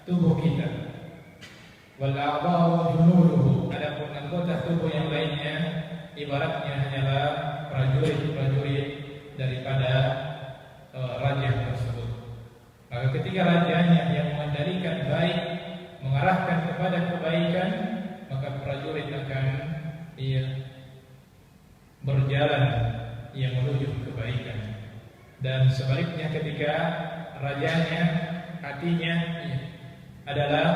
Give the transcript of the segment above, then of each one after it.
tubuh kita. Wal a'dha'u junuduhu, adapun anggota tubuh yang lainnya ibaratnya hanyalah prajurit-prajurit daripada raja tersebut. Maka ketika rajanya yang mengendalikan baik, mengarahkan kepada kebaikan, maka prajurit akan berjalan menuju kebaikan. Dan sebaliknya ketika rajanya hatinya adalah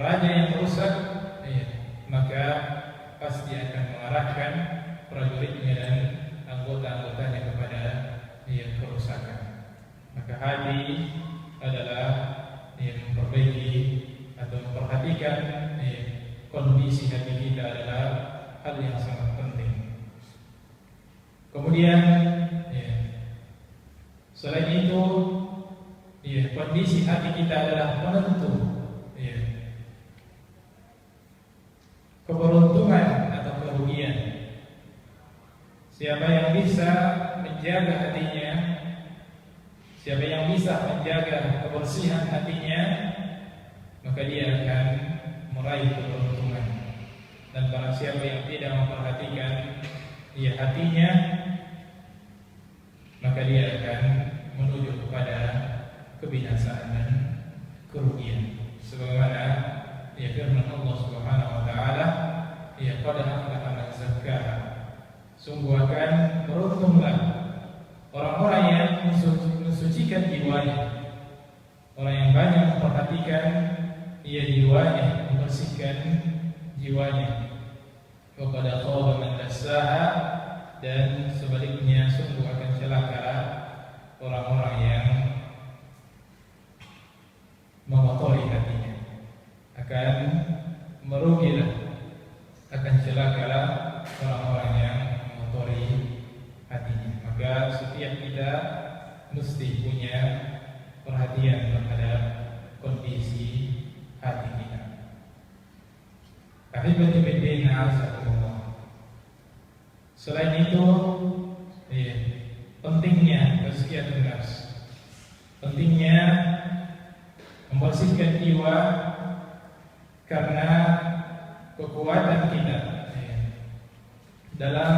raja yang merusak, maka pasti akan mengarahkan prajuritnya dan anggota-anggotanya kepada kerusakan. Maka hati adalah memperbaiki atau memperhatikan kondisi hati kita adalah hal yang sangat penting. Kemudian selain itu kondisi hati kita adalah penentu keberuntungan atau kerugian. Siapa yang bisa menjaga hatinya, siapa yang bisa menjaga kebersihan hatinya, maka dia akan meraih keberuntungan. Dan barang siapa yang tidak memperhatikan hatinya, maka dia akan menuju kepada kebinasaan dan kerugian. Sebagaimana firman Allah Subhanahu wa taala, qad aflaha man zakkaha, sungguh akan beruntunglah orang-orang yang mensucikan jiwanya, orang yang banyak memperhatikan jiwanya, membersihkan jiwanya. Wa qad khaba man dassaha, dan sebaliknya sungguh akan celaka orang-orang yang mengotori hatinya, akan merugilah, akan celakalah orang-orang yang mengotori hatinya. Maka setiap kita mesti punya perhatian terhadap kondisi hati kita. Ahibati fiddin, a'azakumullah. Selain itu, pentingnya tazkiyatun nafs, pentingnya membersihkan jiwa, karena kekuatan kita dalam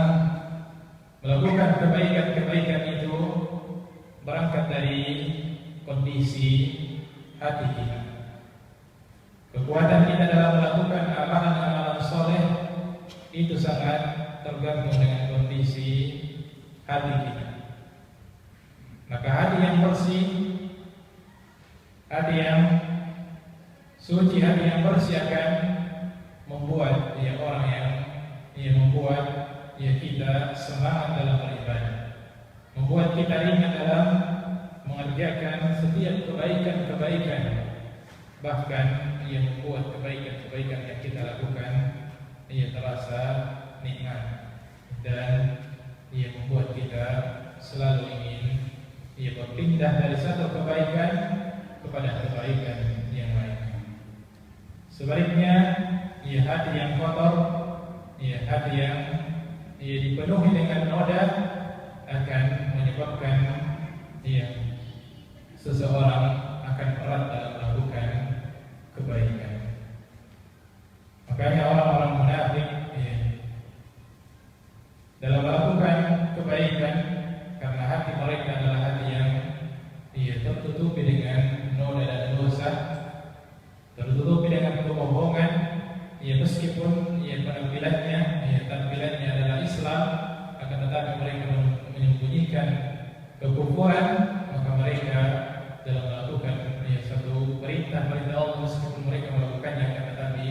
melakukan kebaikan-kebaikan itu berangkat dari kondisi hati kita. Kekuatan kita dalam melakukan amalan-amalan soleh itu sangat tergantung dengan kondisi hati kita. Maka hati yang bersih, hati yang suci, hati yang bersih akan membuat orang yang membuat kita semangat dalam beribadah, membuat kita ringan dalam mengerjakan setiap kebaikan-kebaikan, bahkan membuat kebaikan-kebaikan yang kita lakukan terasa nikmat, dan membuat kita selalu ingin berpindah dari satu kebaikan kepada kebaikan yang lain. Sebaliknya, hati yang kotor, hati yang dipenuhi dengan noda akan menyebabkan seseorang akan berat dalam melakukan kebaikan. Makanya orang-orang munafik dalam melakukan kebaikan, karena hati mereka adalah hati yang tertutupi dengan noda dan dosa, tertutupi dengan kebohongan, meskipun tampilannya adalah Islam, akan tetapi mereka menyembunyikan kekufuran. Maka mereka dalam melakukan satu perintah Allah, meskipun mereka melakukannya, akan tetapi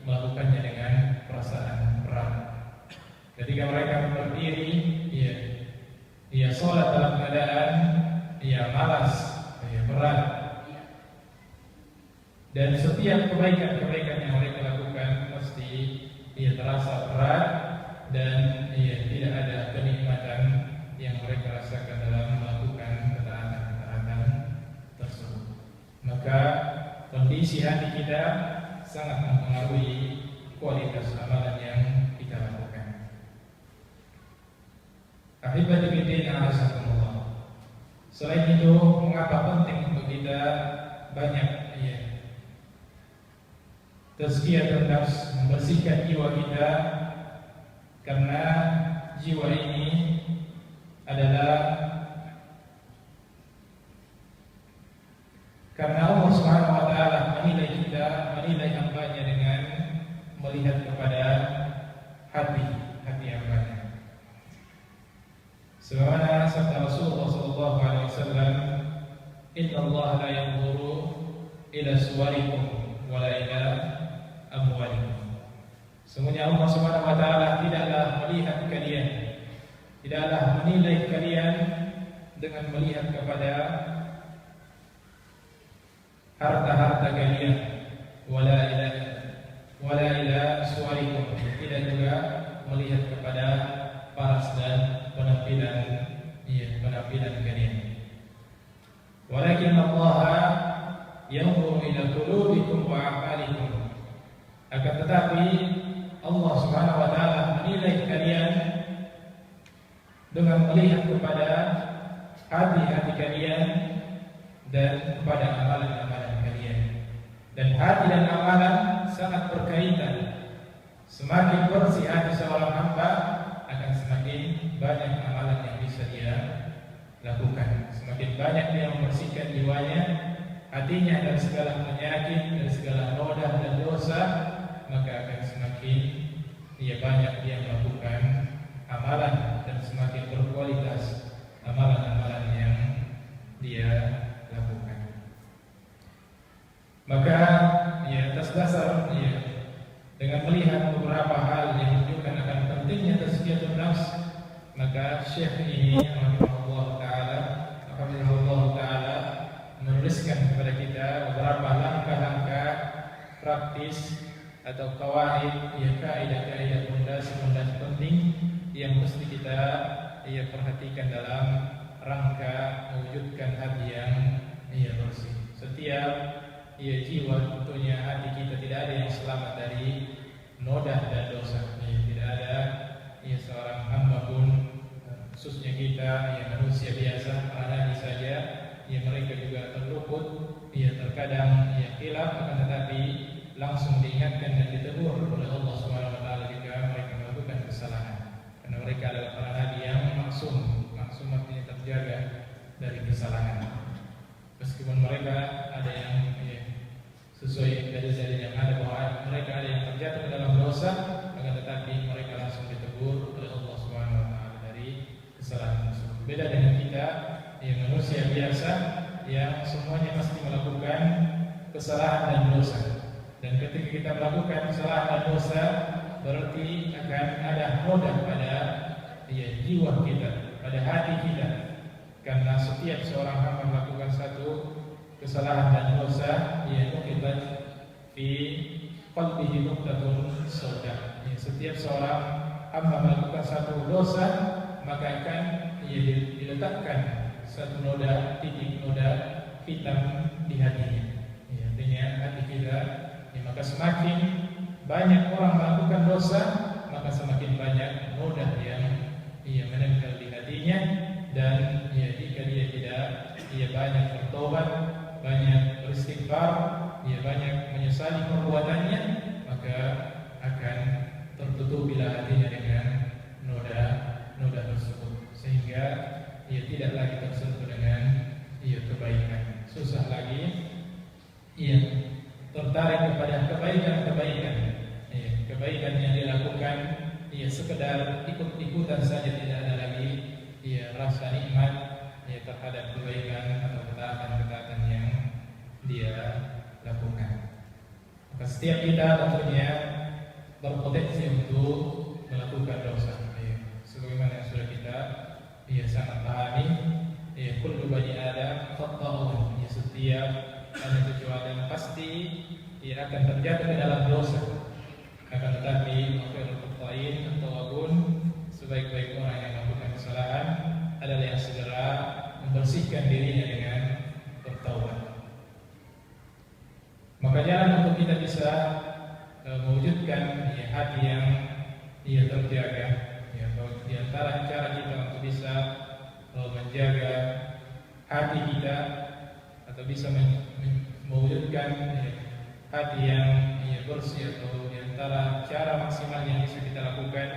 melakukannya dengan perasaan berat. Ketika mereka berdiri, sholat dalam keadaan malas, berat, dan setiap kebaikan-kebaikan yang mereka lakukan pasti terasa berat, dan tidak ada kenikmatan yang mereka rasakan dalam melakukan ketaatan-ketaatan tersebut. Maka kondisi hati kita sangat mempengaruhi kualitas amalan yang kita lakukan. Ahibati fiddin, a'azakumullah. Selain itu, mengapa penting untuk kita banyak tazkiyatun nafs, membersihkan jiwa kita, karena jiwa ini adalah karena Allah Subhanahu wa taala menilai kita, menilai hamba-Nya dengan melihat kepada hati hambanya. Sebagaimana sabda Rasulullah sallallahu alaihi wasallam, "Inna Allah la yanzuru ila suwarikum wa la ila amwalikum." Sesungguhnya Allah Subhanahu wa taala tidaklah melihat kalian, tidaklah menilai kalian dengan melihat kepada harta-harta kalian, wala ila suwarikum, tidak juga melihat kepada paras dan penampilan kalian. Walakin Allah yanzuru ila qulubikum wa a'malikum. Akan tetapi Allah Subhanahu wa taala menilai kalian dengan melihat kepada hati-hati kalian dan kepada amalan-amalan kalian. Dan hati dan amalan sangat berkaitan. Semakin bersih hati seorang hamba, akan semakin banyak amalan yang bisa dia lakukan. Semakin banyak dia membersihkan jiwanya, hatinya dari segala penyakit, dari segala noda dan dosa, maka akan semakin banyak dia melakukan amalan dan semakin berkualitas amalan-amalan yang dia lakukan. Maka atas dasar dengan melihat beberapa hal yang menunjukkan akan pentingnya tazkiyatun nafs, maka Syekh ini rahimahullah taala menuliskan kepada kita beberapa langkah-langkah praktis atau qawaid, kaidah-kaidah pondasi penting yang mesti kita perhatikan dalam rangka mewujudkan hati yang bersih. Setiap jiwa, tentunya hati kita tidak ada yang selamat dari noda dan dosa. Tidak ada seorang hamba pun, khususnya kita manusia biasa, para saja, mereka juga terluput, terkadang khilaf, akan tetapi langsung diingatkan dan ditegur oleh Allah Subhanahu wa taala jika mereka melakukan kesalahan. Karena mereka adalah para nabi yang maksum artinya terjaga dari kesalahan. Meskipun mereka ada yang sesuai dari yang ada, bahwa mereka ada yang terjatuh ke dalam dosa, akan tetapi mereka langsung ditegur oleh Allah Subhanahu wa taala dari kesalahan tersebut. Beda dengan kita manusia biasa yang semuanya pasti melakukan kesalahan dan dosa. Dan ketika kita melakukan kesalahan dan dosa, berarti akan ada noda pada jiwa kita, pada hati kita. Karena setiap seorang hamba melakukan satu kesalahan dan dosa, nuqibat fi qalbihi nuqtatun sauda. Setiap seorang hamba melakukan satu dosa, maka akan diletakkan satu noda, titik noda hitam di hatinya. Artinya hati kita, maka semakin banyak orang melakukan dosa, maka semakin banyak noda yang menempel di hatinya. Dan jika dia tidak banyak bertobat, banyak beristighfar, banyak menyesali perbuatannya, maka akan tertutupilah hatinya dengan noda tersebut, sehingga tidak lagi tersentuh dengan kebaikan. Susah lagi tertarik kepada kebaikan yang dilakukan, sekedar ikut-ikutan saja, tidak ada lagi rasa nikmat terhadap kebaikan atau ketaatan yang dia lakukan. Maka setiap kita tentunya berpotensi untuk melakukan dosa. Sebagaimana yang sudah kita sangat pahami, kullu bani Adam khata'un. Setiap manusia Adam pasti akan terjatuh ke dalam dosa. Akan tetapi khairul khata'in tawwabun, sebaik-baik orang yang melakukan kesalahan adalah yang segera membersihkan dirinya dengan bertaubat. Maka jalan untuk kita bisa mewujudkan hati yang terjaga, di antara cara kita untuk bisa menjaga hati kita atau bisa mewujudkan hati yang bersih, atau di antara cara maksimal yang bisa kita lakukan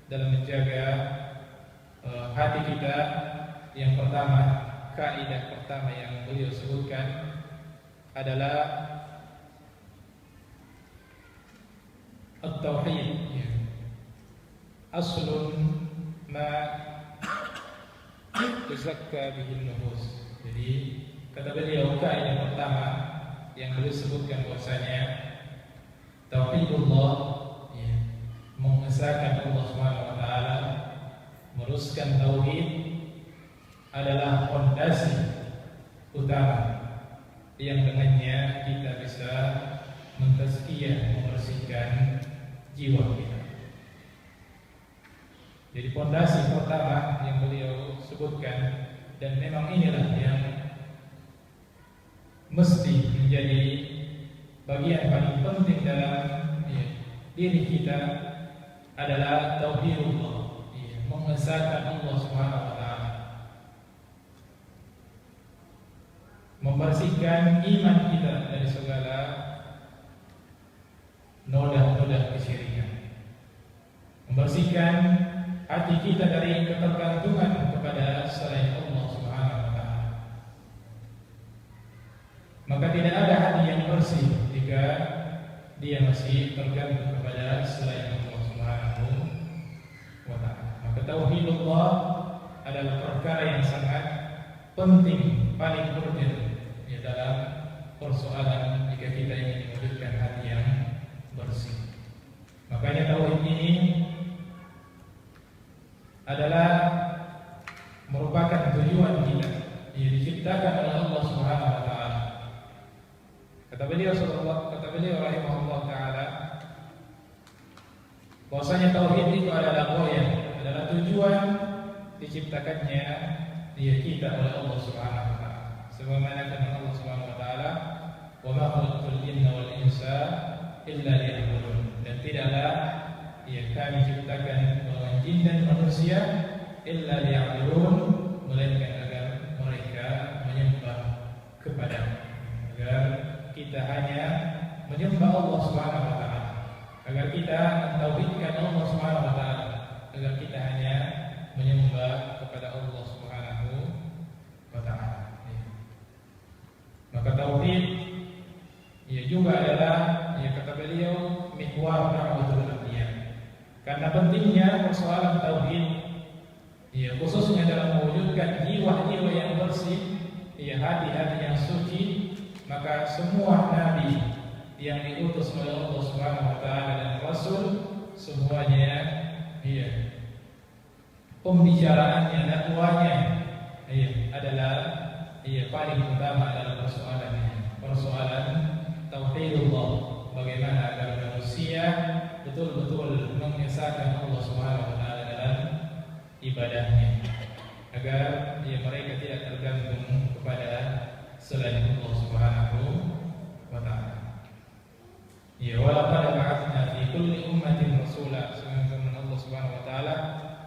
dalam menjaga hati kita, yang pertama, kaidah pertama yang beliau sebutkan adalah at-tauhid, aslun ma tuzakka bihi nufus. Jadi kata beliau, kaidah pertama yang beliau sebutkan bahwasanya tauhidullah, mengesahkan Allah Subhanahu wa taala, meluruskan tauhid adalah fondasi utama yang dengannya kita bisa mentazkiyah, membersihkan jiwa kita. Jadi fondasi pertama yang beliau sebutkan, dan memang inilah yang mesti menjadi bagian paling penting dalam diri kita, adalah tauhidullah, mengesahkan Allah Subhanahu wa taala, membersihkan iman kita dari segala noda-noda kesyirikan, membersihkan hati kita dari ketergantungan kepada selain Allah Subhanahu wa taala. Maka tidak ada hati yang bersih jika dia masih tergantung kepada selain Allah Subhanahu wa taala. Maka tauhidullah adalah perkara yang sangat penting, paling urgent dalam persoalan jika kita ingin mewujudkan hati yang bersih. Makanya tauhid ini adalah merupakan tujuan kita, diciptakan oleh Allah Subhanahu wa taala. Kata beliau rahimahullah taala, bahwasanya tauhid itu adalah ghayah, adalah tujuan diciptakannya kita oleh Allah Subhanahu wa taala. Sebagaimana firman Allah Subhanahu wa taala, "Wa ma khalaqtul jinna wal insa illa liya'budun." Dan tidaklah kami ciptakan golongan jin dan manusia illa liya'budun, melainkan agar mereka menyembah kepada, agar kita hanya menyembah Allah Subhanahu wa taala, agar kita mentauhidkan Allah Subhanahu wa taala, agar kita hanya menyembah kepada Allah Subhanahu wa taala. Maka tauhid juga adalah kata beliau mihwar da'watul anbiya. Karena pentingnya persoalan tauhid, khususnya dalam mewujudkan jiwa-jiwa yang bersih, hati-hati yang suci, maka semua nabi yang diutus oleh Allah Subhanahu wa taala dan rasul, semuanya pembicaraannya, dakwahnya adalah paling utama dalam persoalan tauhidullah, bagaimana agar manusia betul-betul mengesahkan Allah Subhanahu wa taala dalam ibadahnya, agar mereka tidak tergantung kepada selain Allah Subhanahu wa taala. Walaqad ba'atsna fi kulli ummatin rasula, sebagaimana Allah Subhanahu wa taala,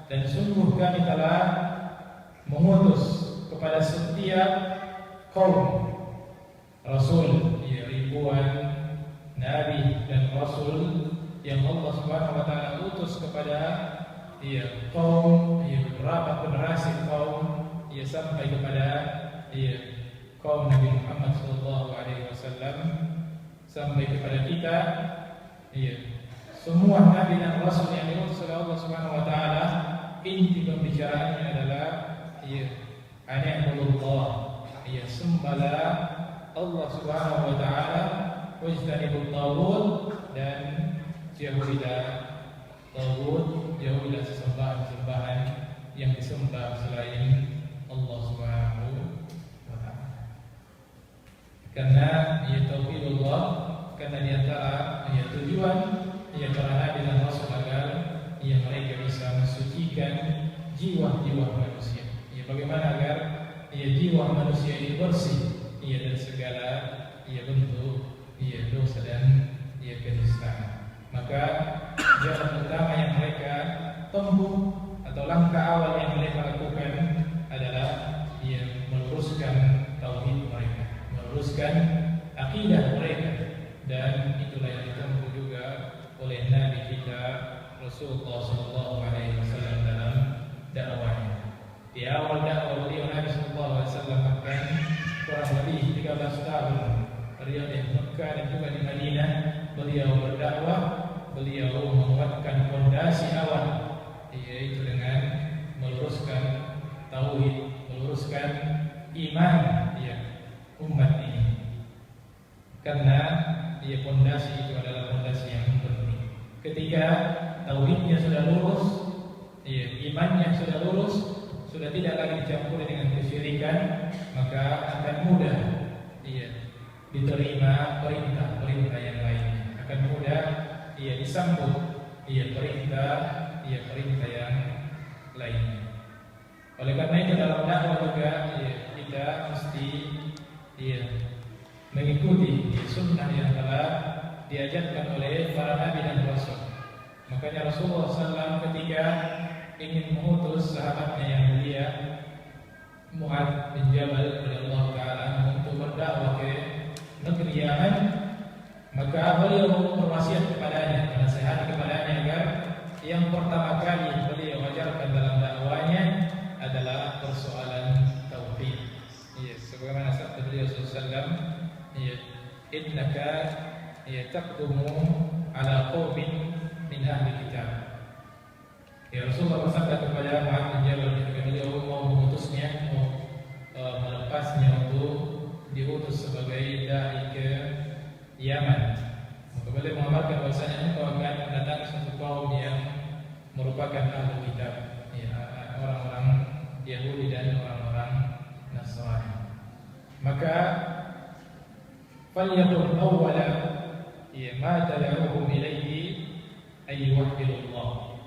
dan sungguh kami telah mengutus kepada setiap kaum rasul, ribuan nabi dan rasul yang Allah Subhanahu wa taala utus kepada kaum, beberapa generasi kaum, sampai kepada kaum Nabi Muhammad sallallahu alaihi wasallam, sampai kepada kita. Semua nabi dan rasul yang diutus oleh Allah Subhanahu wa taala, inti pembicaraannya adalah ani'budullah, sembahlah Allah Subhanahu wa taala, wajtanibut taghut, dan jauhilah taghut, jauhilah sesembahan-sembahan yang disembah selain Allah Subhanahu wa taala. Karena tauhidullah, karena di antara tujuan para nabi dan rasul agar mereka bisa mensucikan jiwa-jiwa manusia. Bagaimana agar jiwa manusia ini bersih dari segala bentuk dosa dan kenistaan. Maka jalan utama yang mereka tempuh atau langkah awal yang mereka lakukan adalah meluruskan tauhid mereka, meluruskan akidah mereka, dan itulah yang ditempuh juga oleh Nabi kita Rasulullah Sallallahu Alaihi Wasallam dalam dakwahnya. Di awal dakwah beliau Nabi Sallallahu Alaihi Wasallam akan kurang lebih 13 tahun beliau di Mekah dan juga di Madinah beliau berdakwah, beliau menguatkan fondasi awal, yaitu dengan meluruskan tauhid, meluruskan iman umat ini. Karena fondasi itu adalah fondasi yang penting. Ketika tauhidnya sudah lurus, imannya sudah lurus, sudah tidak lagi dicampuri dengan kesyirikan, maka akan mudah diterima perintah yang lainnya, akan mudah disambut perintah yang lainnya. Oleh karena itu dalam dakwah juga kita mesti mengikuti sunnah yang telah diajarkan oleh para nabi dan rasul. Makanya Rasulullah SAW ketika ingin mengutus sahabatnya yang mulia Mu'adz bin Jabal radhiyallahu ta'ala untuk berdakwah ke negeri Yaman, maka beliau berwasiat kepadanya, menasihati kepadanya agar yang pertama kali beliau ajarkan dalam dakwahnya adalah persoalan tauhid. Sebagaimana sabda beliau sallallahu innaka taqdumu ala qaumin min ahli kitab. Rasulullah bersabda kepada Mu'adz bin Jabal ketika beliau mau mengutusnya, melepasnya untuk diutus sebagai dai ke Yaman. Maka beliau mengabarkan bahwasanya engkau akan datang suatu kaum yang merupakan ahli kitab, orang-orang Yahudi dan orang-orang Nasrani. Maka falyakun awwala ma tad'uhum ilayhi ay yuwahhidullah.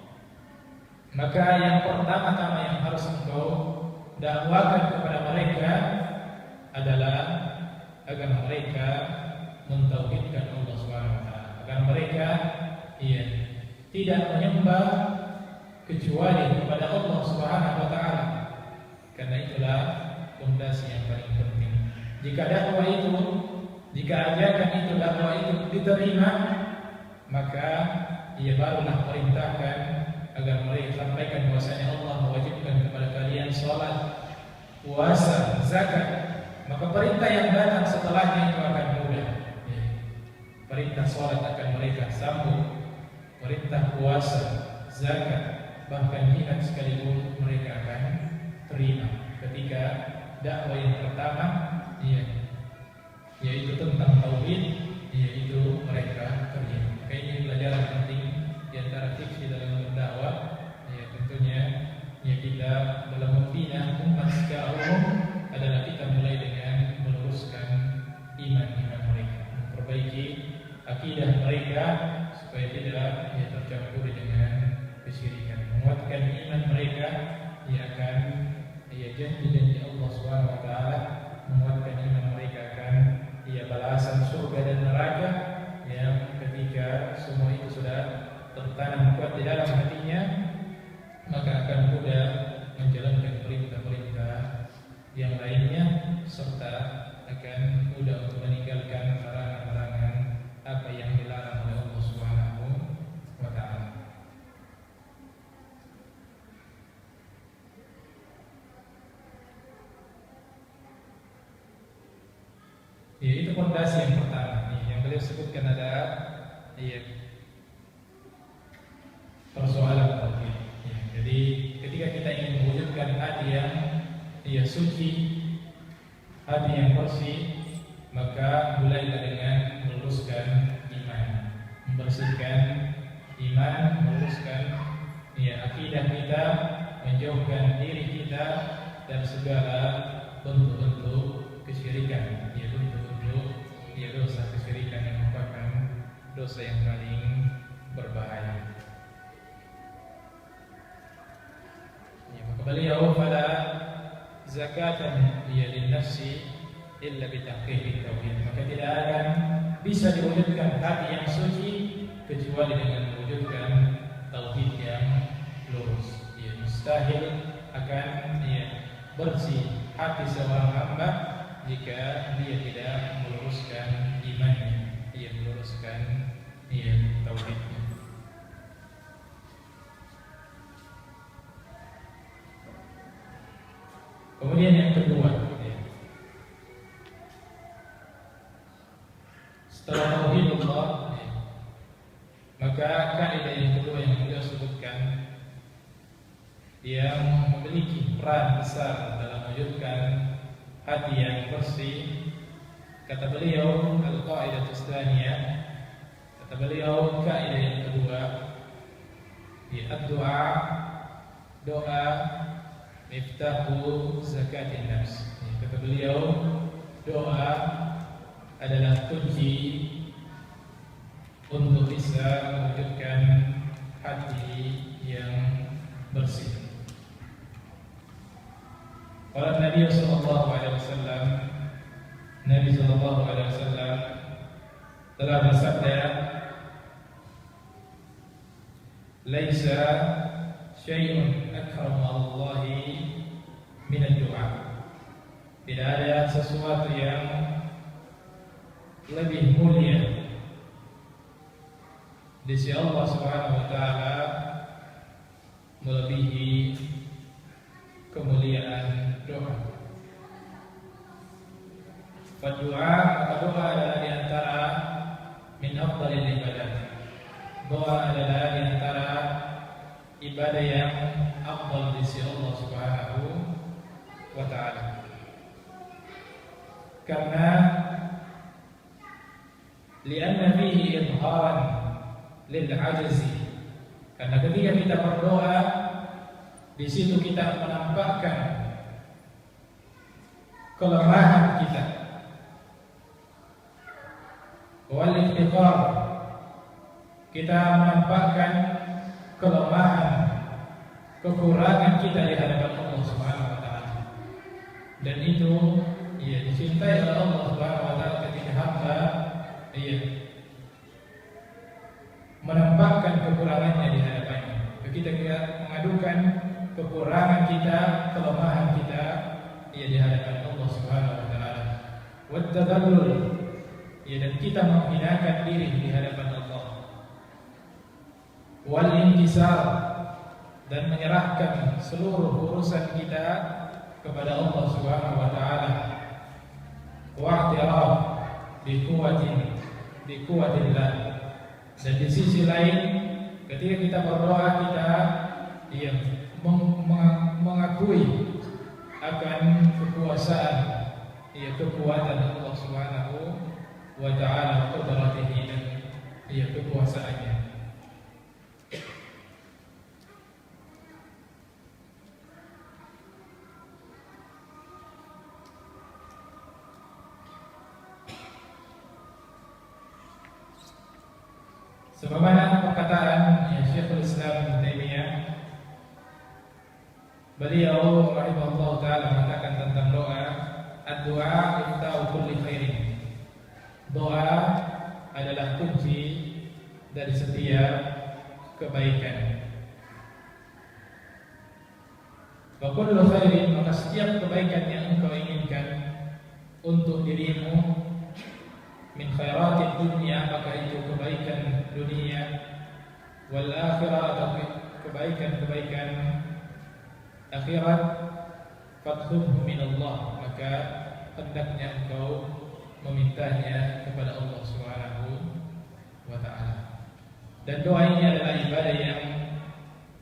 Maka yang pertama-tama yang harus engkau dakwakan kepada mereka adalah agar mereka mentauhidkan Allah Subhanahu wa taala, agar mereka tidak menyembah kecuali kepada Allah Subhanahu wa taala. Karena itulah fondasi yang paling penting. Jika dakwah itu, jika ajakan itu, dakwah itu diterima, maka ia barulah perintahkan agar mereka sampaikan bahwasanya Allah mewajibkan kepada kalian salat, puasa, zakat. Maka perintah yang datang setelahnya itu akan mudah. Perintah salat akan mereka sambut, perintah puasa, zakat, bahkan jihad sekalipun mereka akan terima ketika dakwah yang pertama yaitu tentang tauhid yaitu mereka terima. Maka ini pelajaran penting di antara fiksi dalam berdakwah. Tentunya kita dalam membina umat secara umum adalah kita mulai dengan meluruskan iman mereka, memperbaiki akidah mereka supaya tidak tercampuri dengan kesyirikan, menguatkan iman mereka akan janji-janji Allah Subhanahu wa taala, menguatkan iman mereka akan balasan surga dan neraka yang ketika semua itu sudah tertanam kuat di dalam hatinya, maka akan mudah menjalankan perintah-perintah yang lainnya serta akan mudah untuk meninggalkan larangan-larangan apa yang dilarang oleh Allah Subhanahu wa taala. Itu fondasi yang pertama yang beliau sebutkan ada persoalan tauhid. Jadi ketika kita ingin mewujudkan hati yang suci, hati yang bersih, maka mulailah dengan meluruskan iman, membersihkan iman, meluruskan akidah kita, menjauhkan diri kita dan segala bentuk-bentuk kesyirikan, dosa kesyirikan yang merupakan dosa yang paling berbahaya. Maka beliau pada zakatan lin-nafsi illa bitahqiqit tauhid. Maka tidak akan bisa diwujudkan hati yang suci kecuali dengan mewujudkan tauhid yang lurus. Mustahil akan bersih hati seorang hamba jika dia tidak meluruskan imannya, meluruskan Kemudian yang kedua, setelah tauhidullah, maka kaidah yang kedua yang beliau sebutkan yang memiliki peran besar dalam mewujudkan hati yang bersih. Kata beliau, al-qaidah tsaniyah, kata beliau kaidah yang kedua, doa, doa miftahu zakatin nafs. Kata beliau, doa adalah kunci untuk bisa mewujudkan hati yang bersih. Qala Nabi sallallahu alaihi wasallam, Nabi sallallahu alaihi wasallam telah bersabda, "Laisa syai'un akramu Allahi min ad-du'a." Tidak ada sesuatu yang lebih mulia di sisi Allah Subhanahu wa taala melebihi kemuliaan doa. Doa adalah di antara min afdhalil ibadah. Doa adalah di antara ibadah yang afdal di sisi Allah Subhanahu wa taala. Karena lianna fihi idharan lil ajzi. Karena ketika kita berdoa, di situ kita menampakkan kelemahan kita. Wal iftiqar, kita menampakkan kelemahan, kekurangan kita di hadapan Allah Subhanahu wa taala. Dan itu dicintai oleh Allah Subhanahu wa taala ketika hamba menampakkan kekurangannya di hadapannya. Ketika kita mengadukan kekurangan kita, kelemahan kita di hadapan Allah Subhanahu wa taala. Wa tadallul, dan kita menghinakan diri di hadapan Allah. Wal inkisar, dan menyerahkan seluruh urusan kita kepada Allah Subhanahu wa taala. Wa i'tiraf bi quwwatillah. Dan di sisi lain, ketika kita berdoa, kita mengakui akan kekuasaan, kekuatan Allah Subhanahu wa taala, qudratihi, dan kekuasaannya. Sebagaimana perkataan Syekhul Islam Ibnu Taimiyah, beliau rahimahullah taala mengatakan tentang doa, ad-du'a ifta'u kulli khairin. Doa adalah kunci dari setiap kebaikan. Wa kullu khairin, maka setiap kebaikan yang engkau inginkan untuk dirimu, min khairatid dunya, maka itu kebaikan dunia, wal akhirah, atau kebaikan akhirat, fathubhu min Allah, maka hendaknya engkau memintanya kepada Allah Subhanahu wa taala. Dan doa ini adalah ibadah yang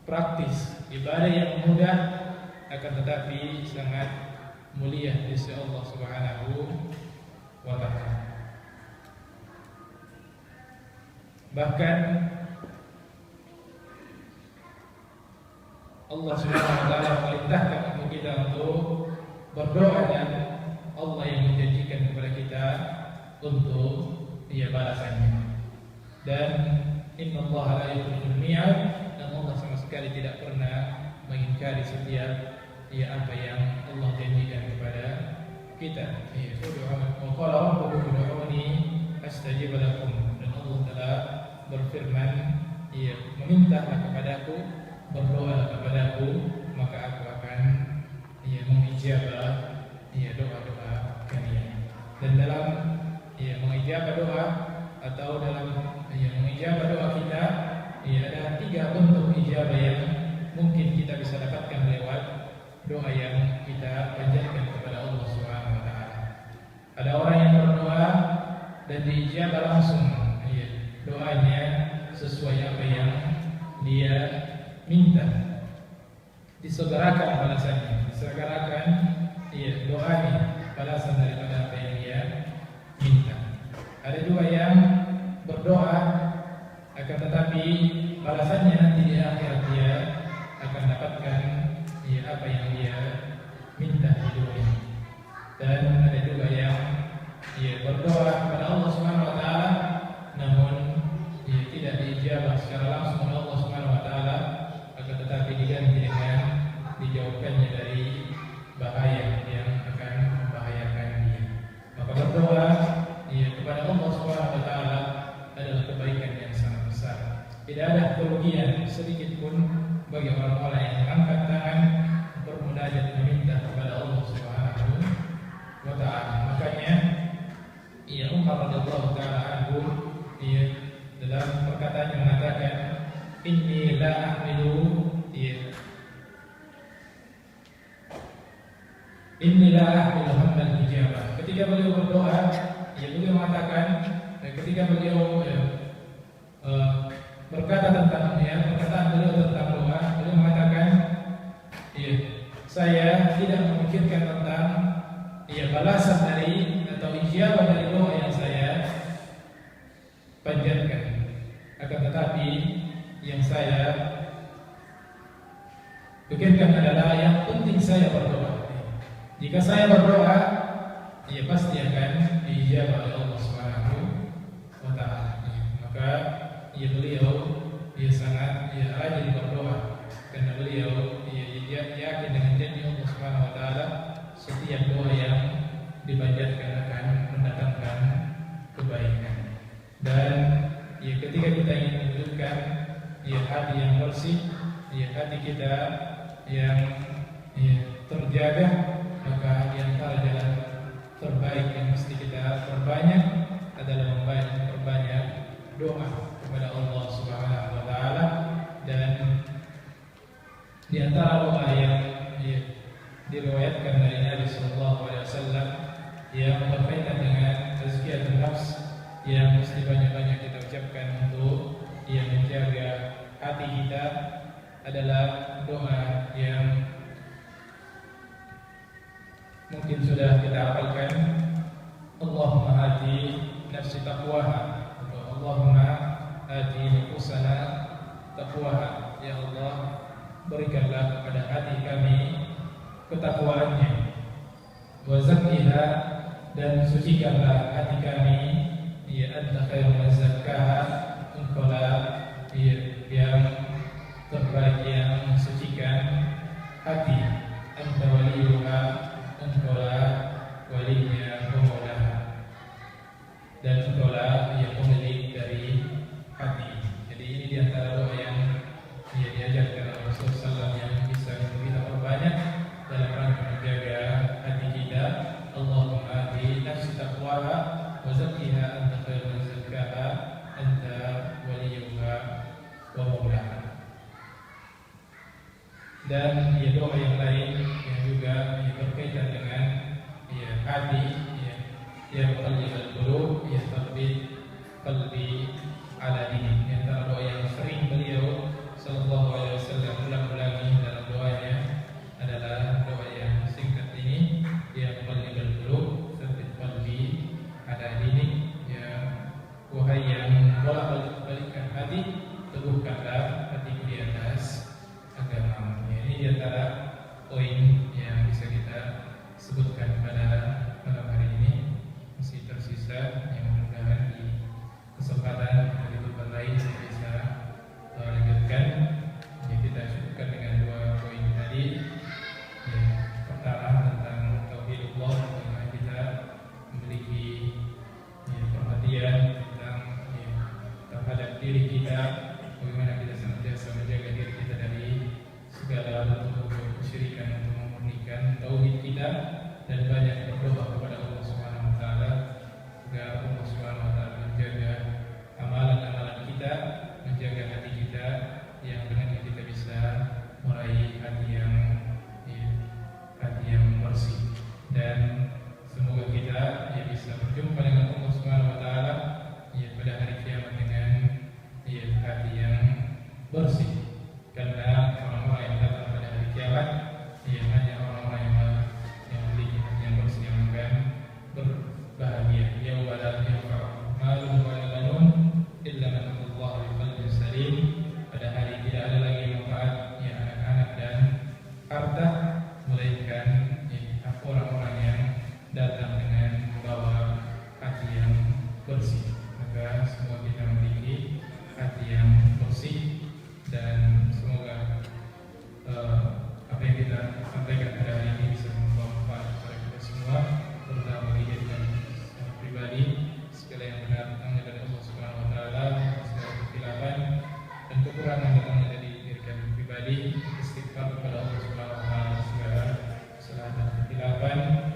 praktis, ibadah yang mudah, akan tetapi sangat mulia di sisi Allah Subhanahu wa taala. Bahkan Allah Subhanahu wa taala memerintahkan kita untuk berdoa, dan Allah yang menjanjikan kepada kita untuk balasannya. Dan innallaha la yukhliful mi'ad, dan Allah sama sekali tidak pernah mengingkari setiap apa yang Allah janjikan kepada kita. Wa qala rabbukum ud'uni astajib lakum, dan Allah telah berfirman, memintalah kepadaku, berdoalah kepadaku, maka aku akan mengijabah doa-doa kalian. Dan dalam mengijabah doa, atau dalam mengijabah doa kita, ada 3 bentuk ijabah yang mungkin kita bisa dapatkan lewat doa yang kita panjatkan kepada Allah Subhanahu wa taala. Ada orang yang berdoa dan diijabah langsung, ya, doanya sesuai apa yang dia minta. Disegerakan balasannya, disegerakan doanya balasan daripada apa yang dia minta. Ada juga yang berdoa akan tetapi balasannya nanti di akhirat dia akan dapatkan apa yang dia minta di dunia. Dan ada juga yang berdoa kepada Allah Subhanahu wa taala namun tidak diijabah secara langsung oleh Allah Subhanahu wa taala, akan tetapi diganti dengan dijauhkannya dari bahaya yang akan membahayakan dia. Maka berdoa kepada Allah Subhanahu wa taala adalah kebaikan yang sangat besar. Tidak ada kerugian sedikit pun bagi orang-orang yang mengangkat tangan bermunajat meminta kepada Allah Subhanahu wa taala. Makanya Umar radhiyallahu taala anhu dalam perkataannya mengatakan inni la ahmilu hammal ijabah. Ketika beliau berdoa, beliau mengatakan ketika beliau berkata tentang perkataan beliau tentang doa, beliau mengatakan saya tidak memikirkan tentang balasan dari atau ijabah dari doa yang saya panjatkan, akan tetapi yang saya pikirkan adalah yang penting saya berdoa. Jika saya berdoa, pasti akan diijabah oleh Allah Subhanahu wa taala. Maka beliau sangat rajin berdoa karena beliau yakin dengan janji Allah Subhanahu wa taala setiap doa yang dipanjatkan akan mendatangkan kebaikan. Dan ketika kita ingin mewujudkan hati yang bersih, hati kita yang terjaga, maka di antara jalan terbaik yang mesti kita perbanyak adalah memperbanyak doa kepada Allah Subhanahu wa taala. Dan di antara doa yang diriwayatkan dari Nabi sallallahu alaihi wasallam yang berkaitan dengan tazkiyatun nafs yang mesti banyak-banyak kita ucapkan untuk menjaga hati kita adalah doa yang mungkin sudah kita hafalkan. Allahumma ati nafsi taqwaha, Allahumma ati nufusana taqwaha. Ya Allah, berikanlah kepada hati kami ketakwaannya. Wa zakkiha, dan sucikanlah hati kami. Ya anta khairu man zakkaha, engkaulah yang terbaik yang mensucikan hati. Anta waliyuha, engkaulah walinya pemulihan, dan engkaulah yang pemilik dari hati. Jadi ini diantara doa yang diajarkan oleh Rasulullah SAW yang bisa kita perbanyak dalam rangka menjaga hati kita. Allahumma ati nafsi taqwaha wa zakkiha anta khairu man zakkaha anta waliyuha wa maulaha. Dan doa yang lain yang juga berkaitan dengan hati, yang qalbul qulub, tarbit qalbi ala dini. Antara doa yang sering beliau sallallahu alaihi wasallam ulang-ulangi dalam doanya adalah doa yang singkat ini, ya qalbul qulub tarbit qalbi ala dini. Wahai yang bolak-balikkan hati, teguhkanlah hatiku di atas agama. Ini di antara poin yang bisa kita sebutkan pada malam hari ini. Masih tersisa yang mudah-mudahan di kesempatan kehidupan lain saya bisa lanjutkan. Kita cukupkan dengan dua poin tadi. Pertama tentang tauhidullah, bagaimana kita memiliki perhatian tentang terhadap diri kita, bagaimana kita senantiasa menjaga diri kita dari segala bentuk kesyirikan untuk memurnikan tauhid kita, dan banyak berdoa kepada Allah Subhanahu wa taala agar Allah Subhanahu wa taala menjaga amalan-amalan kita, menjaga hati kita, yang dengannya kita bisa meraih hati yang Semoga semua kita memiliki hati yang bersih dan semoga apa yang kita sampaikan pada hari ini bisa membawa manfaat kepada kita semua, terutama bagi diri dan pribadi. Segala yang benar datangnya dari Allah Subhanahu Wa Taala, segala kesilapan dan kekurangan datangnya dari diri kami pribadi. Istighfar kepada Allah Subhanahu Wa Taala segala kesalahan dan kesilapan.